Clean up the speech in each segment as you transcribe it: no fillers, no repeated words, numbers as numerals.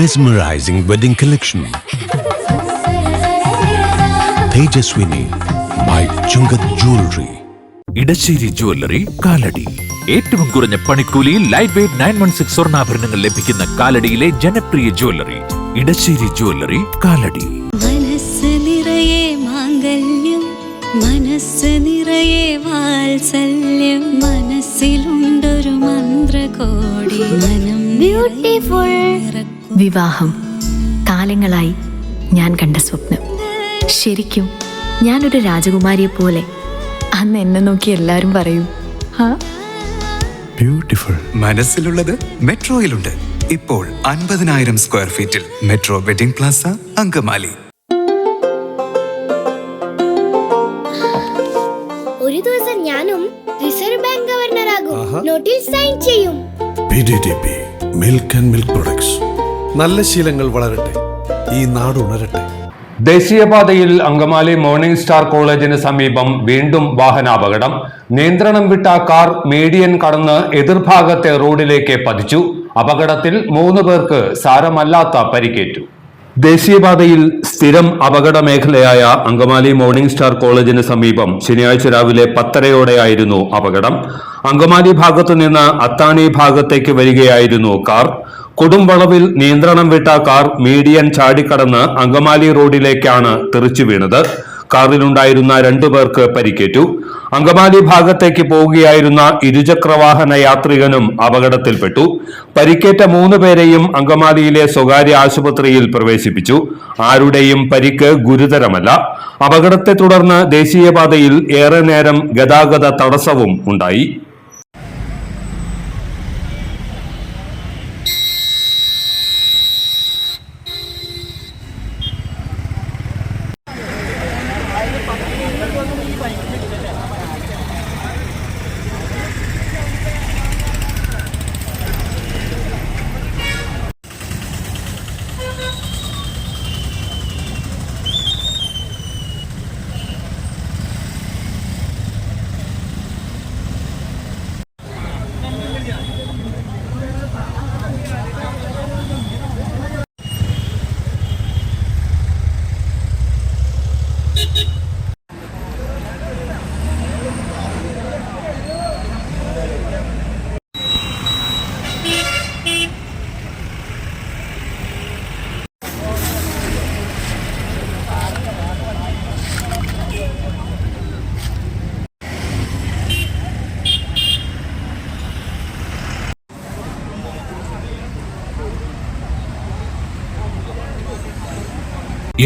Mesmerizing wedding collection. Tejaswini by Chungat Jewelry. Edassery jewellery Kalady. ഏറ്റവും കുറഞ്ഞ പണിക്കൂലിയിൽ ലൈറ്റ് വെയ്റ്റ് 916 സ്വർണ്ണാഭരണങ്ങൾ ലഭിക്കുന്ന കാലടിയിലെ ജനപ്രിയ ജ്വല്ലറി ഇടശ്ശേരി ജ്വല്ലറി കാലടി. മനസ്സ് നിറയെ മാംഗല്യം, മനസ്സ് നിറയെ വാത്സല്യം, മനസ്സിലുണ്ടൊരു മന്ത്രകോടി, മനം ബ്യൂട്ടിഫുൾ. വിവാഹം കാലങ്ങളായി ഞാൻ കണ്ട സ്വപ്നം. ശരിക്കും ഞാനൊരു രാജകുമാരിയെ പോലെ അന്ന് എന്നെ നോക്കി എല്ലാവരും പറയും Beautiful. മനസ്സിലുള്ളത് മെട്രോയിലുണ്ട്. ഇപ്പോൾ 50,000 സ്ക്വയർ ഫീറ്റിൽ മെട്രോ വെഡിംഗ് പ്ലാസ അങ്കമാലി. ഒരു ദിവസം ഞാനും റിസർവ് ബാങ്ക് ഗവർണറാകും. നോട്ടിൽ സൈൻ ചെയ്യും. PDDP Milk and Milk Products. നല്ല ശീലങ്ങൾ വളരട്ടെ, ഈ നാട് ഉണരട്ടെ. ദേശീയപാതയിൽ അങ്കമാലി മോർണിംഗ് സ്റ്റാർ കോളേജിന് സമീപം വീണ്ടും വാഹനാപകടം. നിയന്ത്രണം വിട്ട കാർ മീഡിയൻ കടന്ന് എതിർഭാഗത്തെ റോഡിലേക്ക് പതിച്ചു. അപകടത്തിൽ 3 പേർക്ക് സാരമല്ലാത്ത പരിക്കേറ്റു. ദേശീയപാതയിൽ സ്ഥിരം അപകട മേഖലയായ അങ്കമാലി മോർണിംഗ് സ്റ്റാർ കോളേജിന് സമീപം ശനിയാഴ്ച രാവിലെ 10:30യോടെയായിരുന്നു അപകടം. അങ്കമാലി ഭാഗത്തു നിന്ന് അത്താണി ഭാഗത്തേക്ക് വരികയായിരുന്നു കാർ. കൊടുംവളവിൽ നിയന്ത്രണം വിട്ട കാർ മീഡിയൻ ചാടിക്കടന്ന് അങ്കമാലി റോഡിലേക്കാണ് തെറിച്ചു വീണത്. കാറിലുണ്ടായിരുന്ന 2 പേർക്ക് പരിക്കേറ്റു. അങ്കമാലി ഭാഗത്തേക്ക് പോവുകയായിരുന്ന ഇരുചക്രവാഹന യാത്രികനും അപകടത്തിൽപ്പെട്ടു. പരിക്കേറ്റ 3 പേരെയും അങ്കമാലിയിലെ സ്വകാര്യ ആശുപത്രിയിൽ പ്രവേശിപ്പിച്ചു. ആരുടെയും പരിക്ക് ഗുരുതരമല്ല. അപകടത്തെ തുടർന്ന് ദേശീയപാതയിൽ ഏറെ നേരം ഗതാഗത തടസ്സവും ഉണ്ടായി.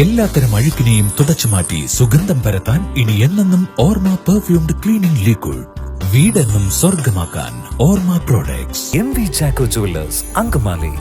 എല്ലാത്തരം അഴുക്കിനെയും തുടച്ചുമാറ്റി സുഗന്ധം പരത്താൻ ഇനി എന്നെന്നും ഓർമ്മ പെർഫ്യൂംഡ് ക്ലീനിംഗ് ലിക്വിഡ്. വീടെന്നും സ്വർഗമാക്കാൻ ഓർമ്മ products. MV Jacko Jewelers, Angamali.